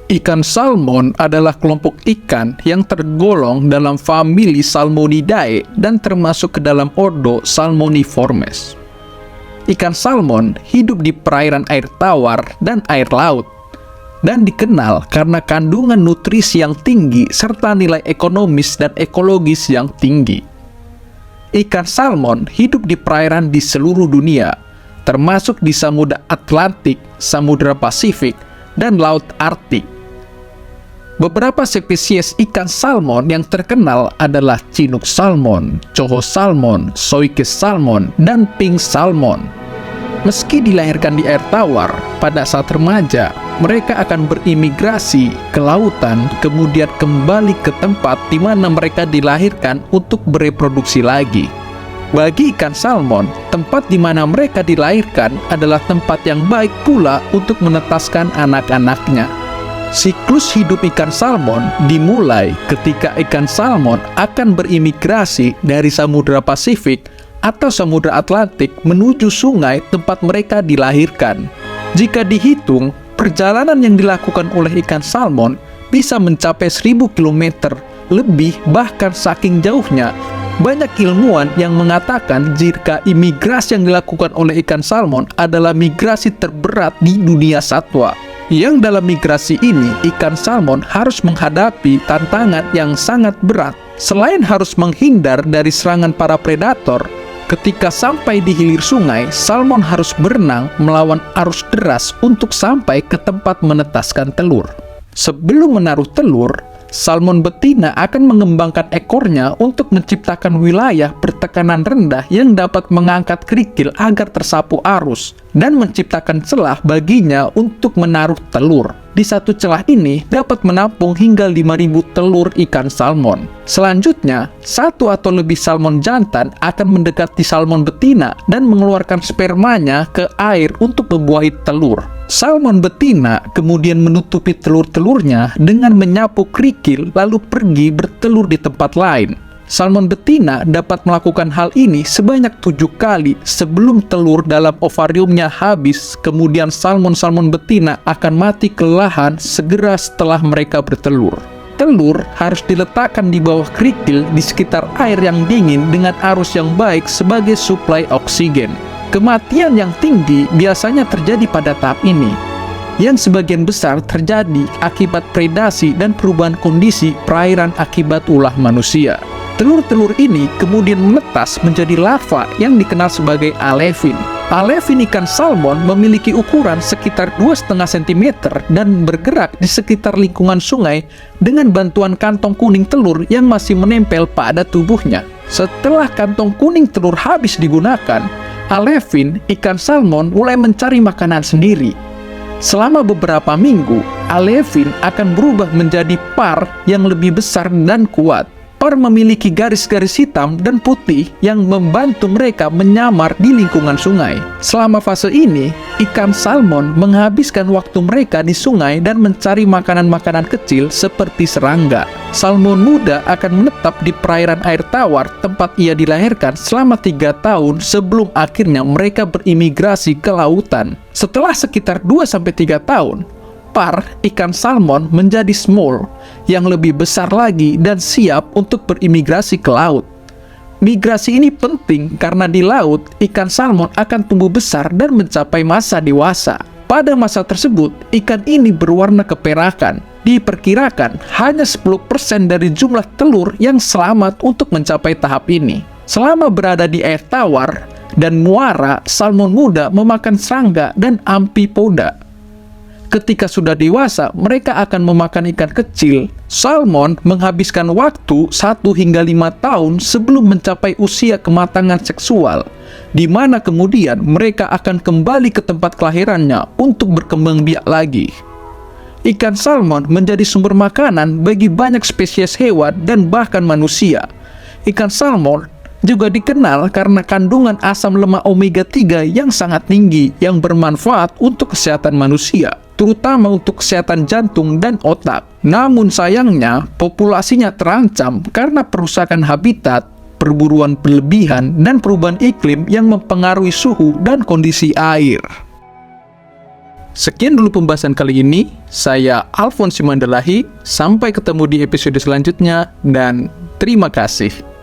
Ikan salmon adalah kelompok ikan yang tergolong dalam famili Salmonidae dan termasuk ke dalam ordo Salmoniformes. Ikan salmon hidup di perairan air tawar dan air laut, dan dikenal karena kandungan nutrisi yang tinggi serta nilai ekonomis dan ekologis yang tinggi. Ikan salmon hidup di perairan di seluruh dunia, termasuk di Samudra Atlantik, Samudra Pasifik, dan Laut Arktik. Beberapa spesies ikan salmon yang terkenal adalah Chinook salmon, Coho salmon, Soikis salmon, dan Pink salmon. Meski dilahirkan di air tawar, pada saat remaja, mereka akan berimigrasi ke lautan, kemudian kembali ke tempat di mana mereka dilahirkan untuk bereproduksi lagi. Bagi ikan salmon, tempat di mana mereka dilahirkan adalah tempat yang baik pula untuk menetaskan anak-anaknya. Siklus hidup ikan salmon dimulai ketika ikan salmon akan berimigrasi dari Samudra Pasifik atau Samudra Atlantik menuju sungai tempat mereka dilahirkan. Jika dihitung, perjalanan yang dilakukan oleh ikan salmon bisa mencapai 1000 km lebih, bahkan saking jauhnya. Banyak ilmuwan yang mengatakan jika imigrasi yang dilakukan oleh ikan salmon adalah migrasi terberat di dunia satwa. Yang dalam migrasi ini, ikan salmon harus menghadapi tantangan yang sangat berat. Selain harus menghindar dari serangan para predator, ketika sampai di hilir sungai, salmon harus berenang melawan arus deras untuk sampai ke tempat menetaskan telur. Sebelum menaruh telur, salmon betina akan mengembangkan ekornya untuk menciptakan wilayah bertekanan rendah yang dapat mengangkat kerikil agar tersapu arus dan menciptakan celah baginya untuk menaruh telur. Di satu celah ini dapat menampung hingga 5.000 telur ikan salmon. Selanjutnya, satu atau lebih salmon jantan akan mendekati salmon betina dan mengeluarkan spermanya ke air untuk membuahi telur. Salmon betina kemudian menutupi telur-telurnya dengan menyapu kerikil lalu pergi bertelur di tempat lain. Salmon betina dapat melakukan hal ini sebanyak 7 kali sebelum telur dalam ovariumnya habis. Kemudian salmon-salmon betina akan mati kelelahan segera setelah mereka bertelur. Telur harus diletakkan di bawah kerikil di sekitar air yang dingin dengan arus yang baik sebagai suplai oksigen. Kematian yang tinggi biasanya terjadi pada tahap ini, yang sebagian besar terjadi akibat predasi dan perubahan kondisi perairan akibat ulah manusia. Telur-telur ini kemudian menetas menjadi larva yang dikenal sebagai alevin. Alevin ikan salmon memiliki ukuran sekitar 2,5 cm dan bergerak di sekitar lingkungan sungai dengan bantuan kantong kuning telur yang masih menempel pada tubuhnya. Setelah kantong kuning telur habis digunakan, alevin ikan salmon mulai mencari makanan sendiri. Selama beberapa minggu, alevin akan berubah menjadi par yang lebih besar dan kuat. Par memiliki garis-garis hitam dan putih yang membantu mereka menyamar di lingkungan sungai. Selama fase ini, ikan salmon menghabiskan waktu mereka di sungai dan mencari makanan-makanan kecil seperti serangga. Salmon muda akan menetap di perairan air tawar tempat ia dilahirkan selama 3 tahun sebelum akhirnya mereka berimigrasi ke lautan. Setelah sekitar 2-3 tahun, par ikan salmon menjadi small yang lebih besar lagi dan siap untuk berimigrasi ke laut. Migrasi ini penting karena di laut ikan salmon akan tumbuh besar dan mencapai masa dewasa. Pada masa tersebut, ikan ini berwarna keperakan. Diperkirakan hanya 10% dari jumlah telur yang selamat untuk mencapai tahap ini. Selama berada di air tawar dan muara, salmon muda memakan serangga dan amfipoda. Ketika sudah dewasa, mereka akan memakan ikan kecil. Salmon menghabiskan waktu 1 hingga 5 tahun sebelum mencapai usia kematangan seksual, di mana kemudian mereka akan kembali ke tempat kelahirannya untuk berkembang biak lagi. Ikan salmon menjadi sumber makanan bagi banyak spesies hewan dan bahkan manusia. Ikan salmon juga dikenal karena kandungan asam lemak omega 3 yang sangat tinggi yang bermanfaat untuk kesehatan manusia, terutama untuk kesehatan jantung dan otak. Namun sayangnya, populasinya terancam karena perusakan habitat, perburuan berlebihan, dan perubahan iklim yang mempengaruhi suhu dan kondisi air. Sekian dulu pembahasan kali ini. Saya Alphonse Mandelahi. Sampai ketemu di episode selanjutnya dan terima kasih.